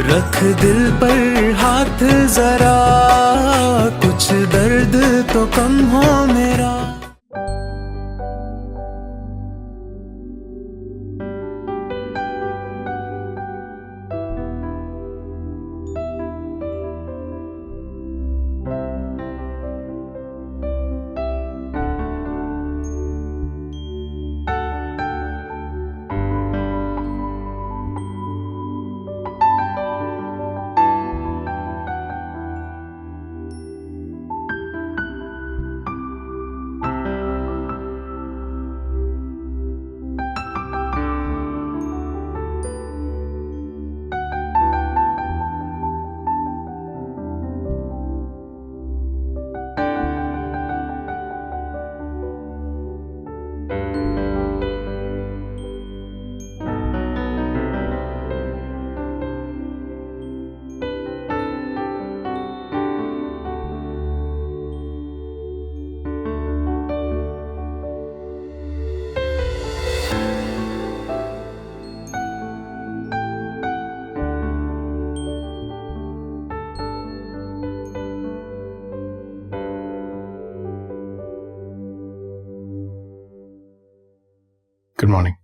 रख दिल पर हाथ जरा, कुछ दर्द तो कम हो मेरा। Good morning.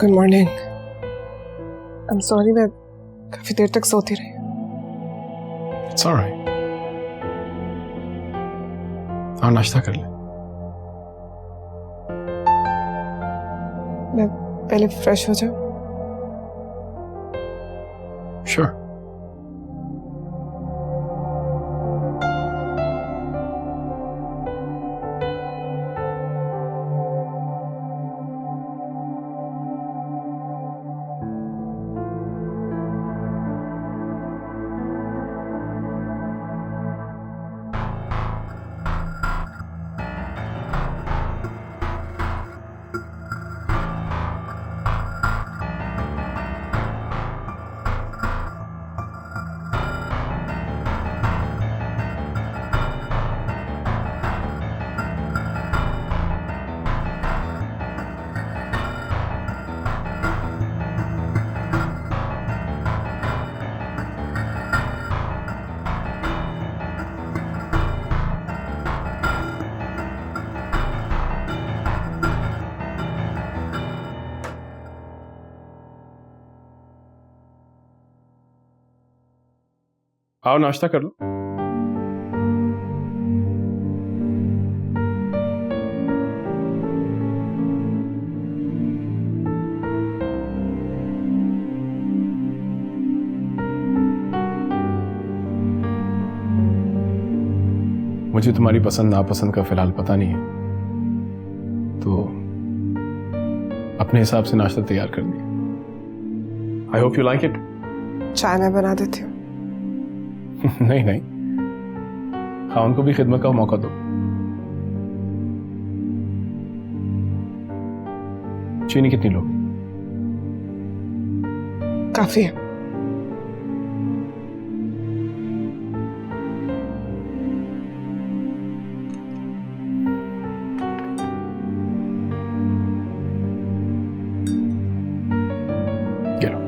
Good morning. I am sorry, मैं काफी देर तक सोती रही। It's all right. हाँ, नाश्ता कर ले। मैं पहले फ्रेश हो जाऊं। Sure. आओ नाश्ता कर लो। मुझे तुम्हारी पसंद नापसंद का फिलहाल पता नहीं है, तो अपने हिसाब से नाश्ता तैयार कर दिया। I hope you like it. चाय मैं बना देती हूँ। नहीं नहीं, हाँ, उनको भी खिदमत का मौका दो। चीनी कितनी लोगे? काफी है। Get up.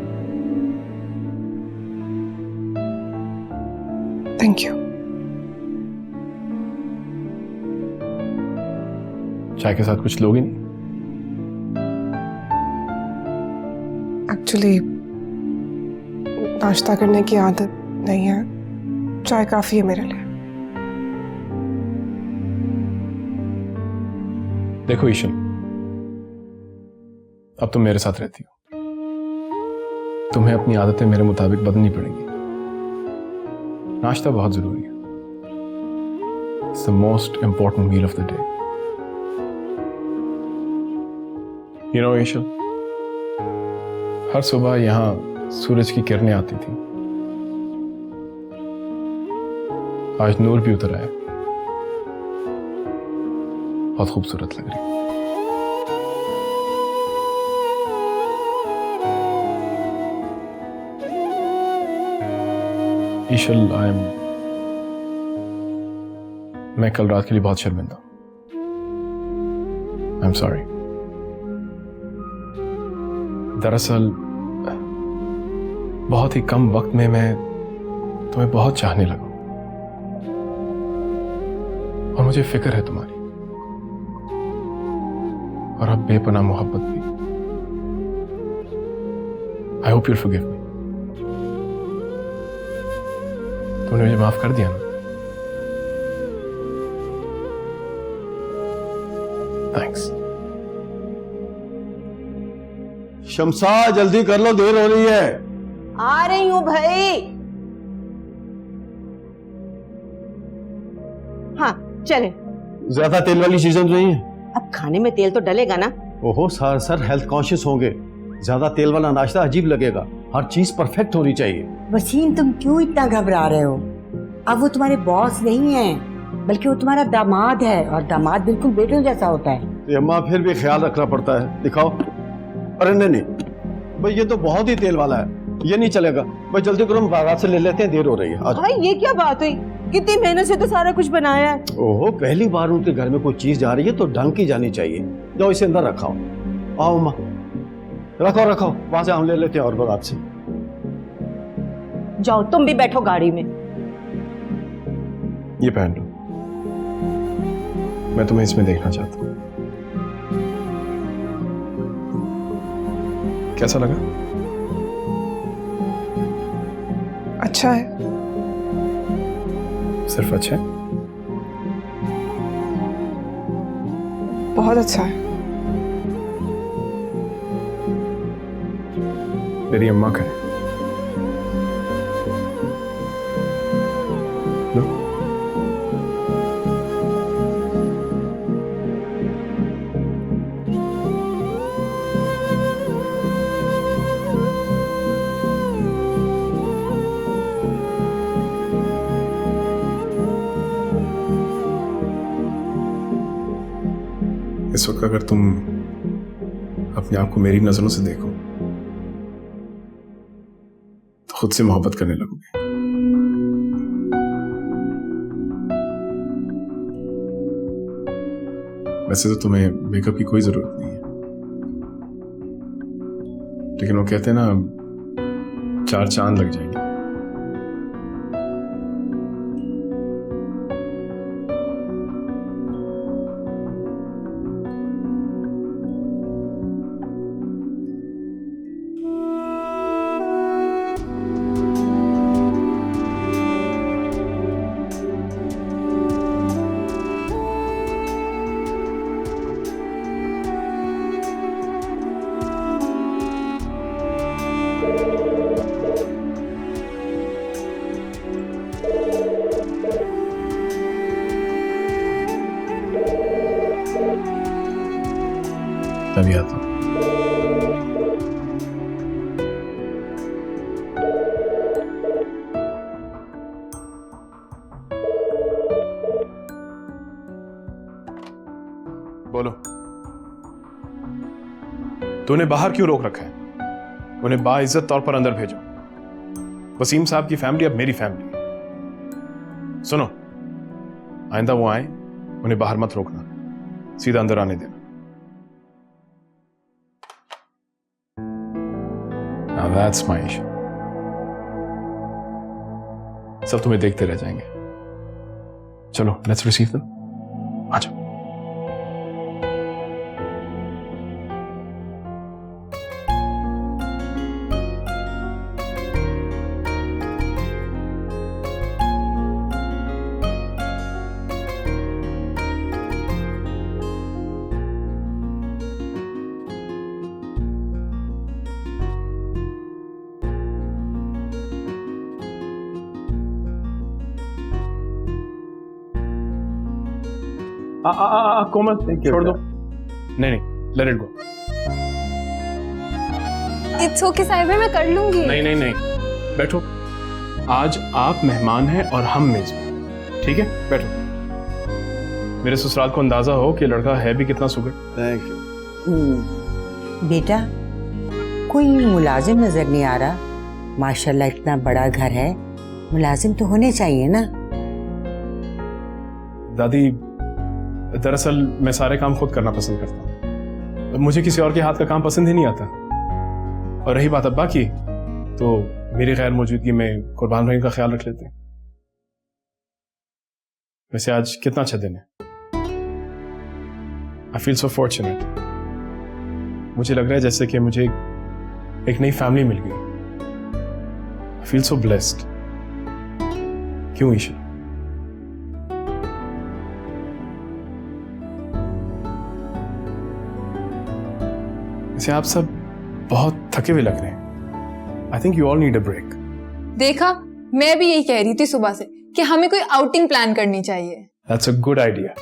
Thank you. चाय के साथ कुछ लोगे नहीं? एक्चुअली नाश्ता करने की आदत नहीं है, चाय काफी है मेरे लिए। देखो ईशल, अब तुम मेरे साथ रहती हो, तुम्हें अपनी आदतें मेरे मुताबिक बदलनी पड़ेंगी। नाश्ता बहुत जरूरी है। It's the most important meal of the day. You know, ईशल, हर सुबह यहां सूरज की किरणें आती थी। आज नूर भी उतर आया, बहुत खूबसूरत लग रही है। ईशल, मैं कल रात के लिए बहुत शर्मिंदा हूं। I am sorry. दरअसल बहुत ही कम वक्त में मैं तुम्हें बहुत चाहने लगा और मुझे फिक्र है तुम्हारी और अब बेपनाह मोहब्बत भी। I hope you'll forgive me. तुमने मुझे माफ कर दिया ना? थैंक्स। शमसा जल्दी कर लो, देर हो रही है। आ रही हूं भाई। हाँ चले। ज्यादा तेल वाली चीजें तो नहीं है? अब खाने में तेल तो डलेगा ना। ओहो सर हेल्थ कॉन्शियस होंगे, ज्यादा तेल वाला नाश्ता अजीब लगेगा। हर चीज परफेक्ट होनी चाहिए। वसीम, तुम क्यों इतना घबरा रहे हो? अब वो तुम्हारे बॉस नहीं है, बल्कि वो तुम्हारा दामाद है, और दामाद बिल्कुल बेटों जैसा होता है। तो अम्मा फिर भी ख्याल रखना पड़ता है। दिखाओ। अरे नहीं भाई, ये तो बहुत ही तेल वाला है, ये नहीं चलेगा भाई। जल्दी करो, हम बाजार से ले लेते हैं, देर हो रही है। आज भाई ये क्या बात हुई? कितनी मेहनत से तो सारा कुछ बनाया है। ओहो, पहली बार उनके घर में कोई चीज जा रही है तो ढंग की जानी चाहिए। जाओ इसे अंदर रखाओ। आओ अम्मा, रखो वहां से हम ले लेते हैं और बाजार से। जाओ तुम भी बैठो गाड़ी में। ये पहन लो, मैं तुम्हें इसमें देखना चाहता हूं। कैसा लगा? अच्छा है। सिर्फ अच्छा है? बहुत अच्छा है। मेरी अम्मा का है। लो। इस वक्त अगर तुम अपने आप को मेरी नजरों से देखो तो खुद से मोहब्बत करने लगोगे। वैसे तो तुम्हें मेकअप की कोई जरूरत नहीं है, लेकिन वो कहते हैं ना, 4 चांद लग जाएंगे। तभी आता हूं। बोलो, तूने बाहर क्यों रोक रखा है? उन्हें बाइज्जत तौर पर अंदर भेजो। वसीम साहब की फैमिली अब मेरी फैमिली है। सुनो, आइंदा वो आए, उन्हें बाहर मत रोकना, सीधा अंदर आने देना। Now that's my issue. सब तुम्हें देखते रह जाएंगे। चलो, let's receive them. आ जाओ। कोमल, छोड़ दो। नहीं, let it go. It's okay साहिबा, मैं कर लूंगी। नहीं, बैठो। आज आप मेहमान हैं और हम मेजबान, ठीक है? बैठो। मेरे ससुराल को अंदाजा हो कि लड़का है भी कितना सुघड़। Thank you. बेटा, कोई मुलाजिम नजर नहीं आ रहा। माशाल्लाह इतना बड़ा घर है, मुलाजिम तो होने चाहिए ना। दादी, दरअसल मैं सारे काम खुद करना पसंद करता हूँ। मुझे किसी और के हाथ का काम पसंद ही नहीं आता। और रही बात अब्बा की, तो मेरी गैर मौजूदगी में कुर्बान भाई का ख्याल रख लेते हैं। वैसे आज कितना अच्छा दिन है। I feel so fortunate. मुझे लग रहा है जैसे कि मुझे एक नई फैमिली मिल गई। I feel so blessed. क्यों ईशा? वैसे आप सब बहुत थके हुए लग रहे हैं। I think you all need a break. देखा, मैं भी यही कह रही थी सुबह से कि हमें कोई आउटिंग प्लान करनी चाहिए। That's a good idea,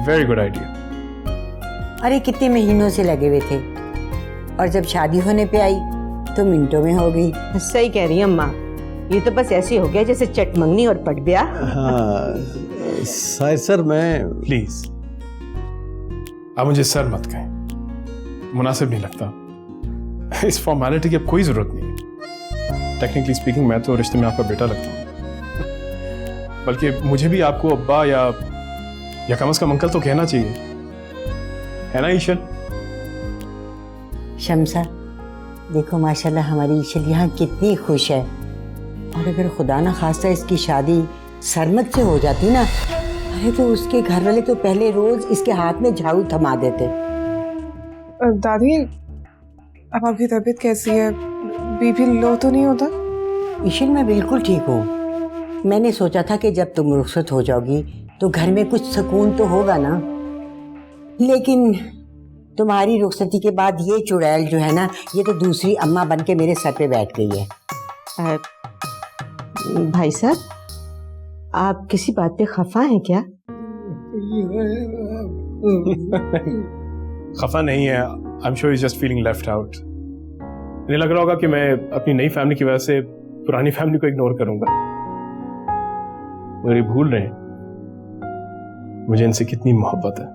very good idea. अरे कितने महीनों से लगे हुए थे और जब शादी होने पे आई तो मिनटों में हो गई। सही कह रही है अम्मा, ये तो बस ऐसे हो गया जैसे चटमंगनी और पट ब्याह। हाँ साहिर सर, मैं प्लीज आप मुझे सर मत कहें, मुनासिब नहीं लगता। इस फॉर्मेलिटी की अब कोई जरूरत नहीं है। टेक्निकली स्पीकिंग मैं तो रिश्ते में आपका बेटा लगता हूँ, बल्कि मुझे भी आपको अब्बा या कम से कम अंकल तो कहना चाहिए, है ना ईशल? शमसा, देखो माशाल्लाह हमारी ईशल यहाँ कितनी खुश है। और अगर खुदा ना खास्ता इसकी शादी सरमत से हो जाती ना, अरे तो उसके घर वाले तो पहले रोज इसके हाथ में झाड़ू थमा देते। दादी, अब आपकी तबीयत कैसी है? बीपी लो तो नहीं होता? ईशल मैं बिल्कुल ठीक हूँ। मैंने सोचा था कि जब तुम रुखसत हो जाओगी तो घर में कुछ सुकून तो होगा ना, लेकिन तुम्हारी रुखसती के बाद ये चुड़ैल जो है ना, ये तो दूसरी अम्मा बन के मेरे सर पे बैठ गई है। भाई साहब, आप किसी बात पे खफा हैं क्या? खफा नहीं है। I am sure is just feeling left out. मुझे लग रहा होगा कि मैं अपनी नई फैमिली की वजह से पुरानी फैमिली को इग्नोर करूंगा। और ये भूल रहे हैं मुझे इनसे कितनी मोहब्बत है।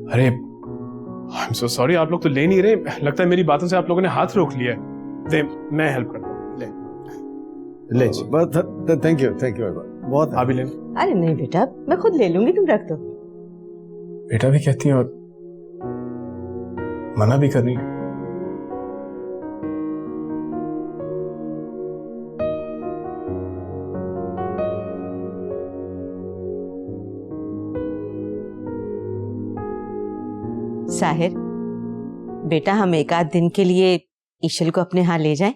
अरे आई एम सो सॉरी, आप लोग तो ले नहीं रहे। लगता है मेरी बातों से आप लोगों ने हाथ रोक लिया है। मैं हेल्प करता हूँ। ले जी। थैंक यू बहुत। आप भी ले। अरे नहीं बेटा, मैं खुद ले लूंगी, तुम रख दो। बेटा भी कहती है और मना भी कर रही है। साहिर बेटा, हम एक आध दिन के लिए ईशल को अपने यहाँ ले जाएं?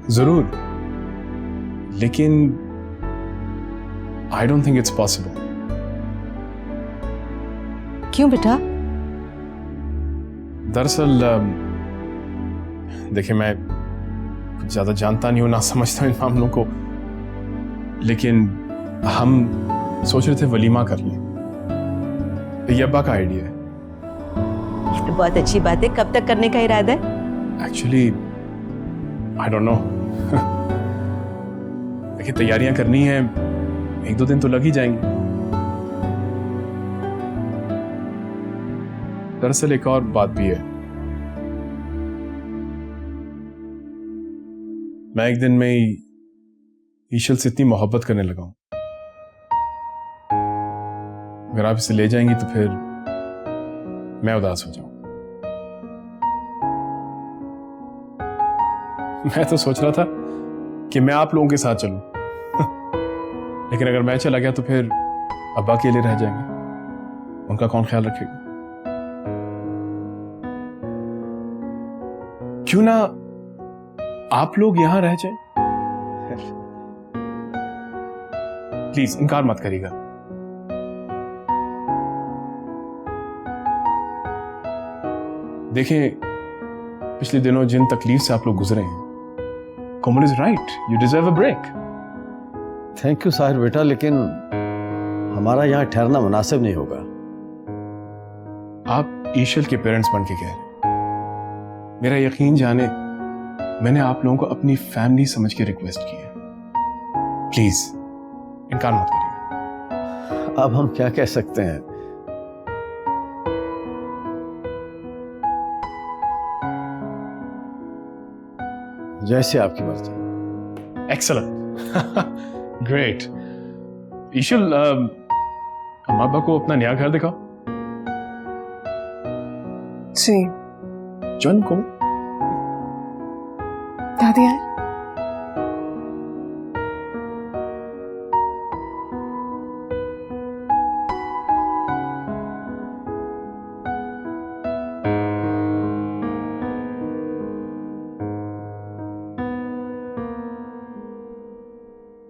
जरूर, लेकिन I don't think it's possible. क्यों बेटा? दरअसल देखिए, मैं कुछ ज्यादा जानता नहीं हूं, ना समझता इन मामलों को, लेकिन हम सोच रहे थे वलीमा कर लें। ये अब्बा का आइडिया है। ये तो बहुत अच्छी बात है। कब तक करने का इरादा है? Actually I don't know. देखिए, तैयारियां करनी है, 1-2 दिन तो लग ही जाएंगे। दरअसल एक और बात भी है। मैं एक दिन में ही ईशल से इतनी मोहब्बत करने लगा हूं। अगर आप इसे ले जाएंगी तो फिर मैं उदास हो जाऊं। मैं तो सोच रहा था कि मैं आप लोगों के साथ चलूं, लेकिन अगर मैं चला गया तो फिर अब्बा अकेले रह जाएंगे। उनका कौन ख्याल रखेगा? क्यों ना आप लोग यहां रह जाएं? प्लीज इनकार मत करिएगा। देखें, पिछले दिनों जिन तकलीफ से आप लोग गुजरे हैं, Komal is right, you deserve a break. Thank you Sahir बेटा, लेकिन हमारा यहाँ ठहरना मुनासिब नहीं होगा। आप ईशल के पेरेंट्स बन के कह रहे हैं। मेरा यकीन जाने, मैंने आप लोगों को अपनी फैमिली समझ के रिक्वेस्ट की है। प्लीज इनकार मत करिए। अब हम क्या कह सकते हैं? जैसे आपकी मर्जी। Excellent, great. ईशल, अम्मा अब्बा को अपना नया घर दिखाओ। जी जॉइन को दादी आए।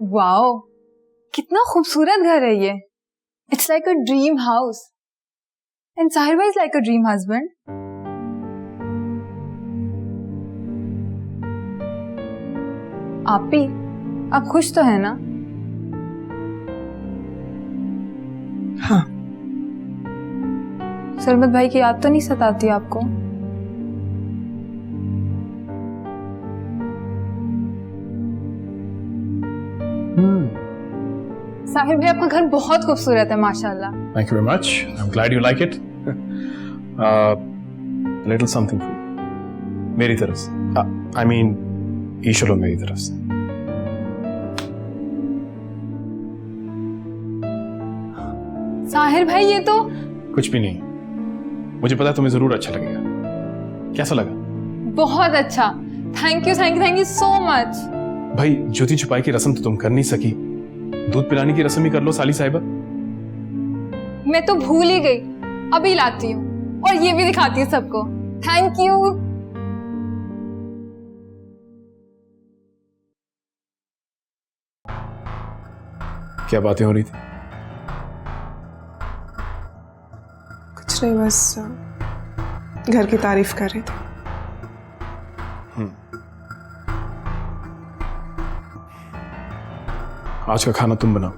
वाओ, कितना खूबसूरत घर है ये। It's like a dream house and Sahir भाई is like a dream husband. आप भी, आप खुश तो है ना? हाँ। सरमत भाई की याद तो नहीं सताती आपको? साहिर भाई, आपका घर बहुत खूबसूरत है माशाल्लाह। Thank you very much, I am glad you like it. Little something for you, मेरी तरफ से, आई मीन ईश्वर मेरी तरफ से। साहिर भाई, ये तो कुछ भी नहीं, मुझे पता है तुम्हें जरूर अच्छा लगेगा। कैसा लगा? बहुत अच्छा। Thank you so much. भाई ज्योति छुपाई की रस्म तो तुम कर नहीं सकी, दूध पिलाने की रस्म ही कर लो साली साहिबा। मैं तो भूल ही गई, अभी लाती हूँ और ये भी दिखाती हूँ सबको। Thank you. क्या बातें हो रही थी? कुछ नहीं, बस घर की तारीफ कर रही थी। आज का खाना तुम बनाओ।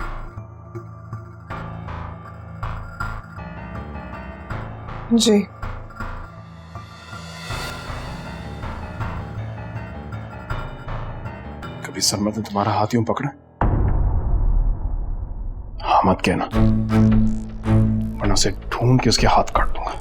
जी। कभी सरमत ने तुम्हारा हाथ यूं पकड़ा? हाँ मत कहना, वरना उसे ढूंढ के उसके हाथ काट दूंगा।